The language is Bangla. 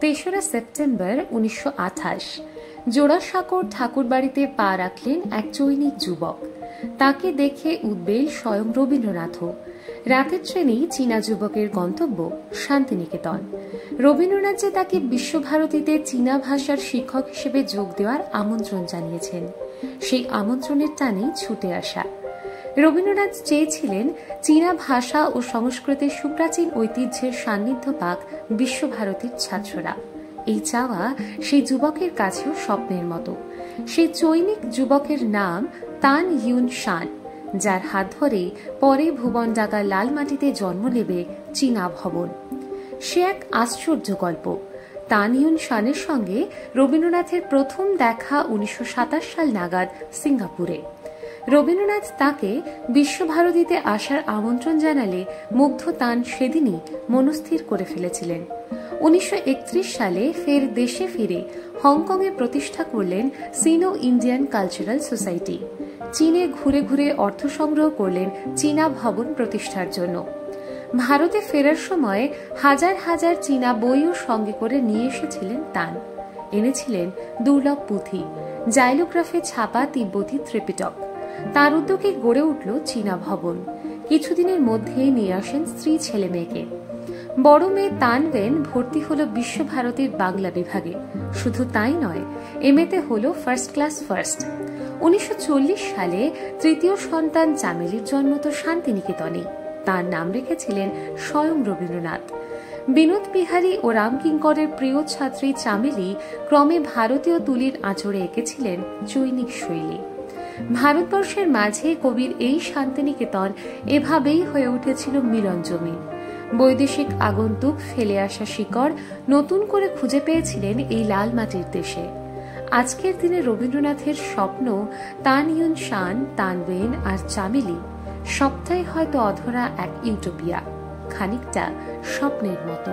তেসরা সেপ্টেম্বর 1928 জোড়াসাঁকোর ঠাকুরবাড়িতে পা রাখলেন এক চৈনিক যুবক। তাকে দেখে উদ্বেল স্বয়ং রবীন্দ্রনাথও। রাতের ট্রেনেই চীনা যুবকের গন্তব্য শান্তিনিকেতন। রবীন্দ্রনাথ যে তাকে বিশ্বভারতীতে চীনা ভাষার শিক্ষক হিসেবে যোগ দেওয়ার আমন্ত্রণ জানিয়েছেন, সেই আমন্ত্রণের টানেই ছুটে আসা। রবীন্দ্রনাথ চেয়েছিলেন চীনা ভাষা ও সংস্কৃতির সুপ্রাচীন ঐতিহ্যের সান্নিধ্য পাক বিশ্বভারতীর ছাত্ররা। এই চাওয়া সেই যুবকের কাছেও স্বপ্নের মতো। সেই চৈনিক যুবকের নাম তান ইউন শান, যার হাত ধরে পরে ভুবনডাঙ্গার লাল মাটিতে জন্ম নেবে চীনা ভবন। সে এক আশ্চর্য গল্প। তান ইউন শানের সঙ্গে রবীন্দ্রনাথের প্রথম দেখা 1927 সাল নাগাদ সিঙ্গাপুরে। রবীন্দ্রনাথ তাকে বিশ্বভারতীতে আসার আমন্ত্রণ জানালে মুগ্ধ তান সেদিনই মনস্থির করে ফেলেছিলেন। 1931 সালে ফের দেশে ফিরে হংকংয়ে প্রতিষ্ঠা করলেন সিনো ইন্ডিয়ান কালচারাল সোসাইটি। চীনে ঘুরে ঘুরে অর্থ সংগ্রহ করলেন চীনা ভবন প্রতিষ্ঠার জন্য। ভারতে ফেরার সময় হাজার হাজার চীনা বইও সঙ্গে করে নিয়ে এসেছিলেন তান। এনেছিলেন দুর্লভ পুঁথি, জাইলোগ্রাফে ছাপা তিব্বতী ত্রিপিটক। তার উদ্যোগে গড়ে উঠল চীনা ভবন। কিছুদিনের মধ্যেই নিয়ে আসেন স্ত্রী ছেলে মেয়েকে। বড় মেয়ে তানওয়েন ভর্তি হল বিশ্বভারতীর বাংলা বিভাগে। শুধু তাই নয়, এমএতে হল ফার্স্ট ক্লাস ফার্স্ট। 1940 সালে তৃতীয় সন্তান চামেলির জন্ম তো শান্তিনিকেতনে। তার নাম রেখেছিলেন স্বয়ং রবীন্দ্রনাথ। বিনোদ বিহারী ও রামকিঙ্করের প্রিয় ছাত্রী চামেলি ক্রমে ভারতীয় তুলির আঁচড়ে এঁকেছিলেন চৈনিক শৈলী। ভারতবর্ষের মাঝে কবির এই শান্তিনিকেতন এভাবেই হয়ে উঠেছিল মিলন জমি। বৈদেশিক আগন্তুক ফেলে আসা শিকড় নতুন করে খুঁজে পেয়েছিলেন এই লাল মাটির দেশে। আজকের দিনে রবীন্দ্রনাথের স্বপ্ন তান ইউন শান, তানওয়েন আর চামেলি সবটাই হয়তো অধরা এক ইউটোপিয়া, খানিকটা স্বপ্নের মতো।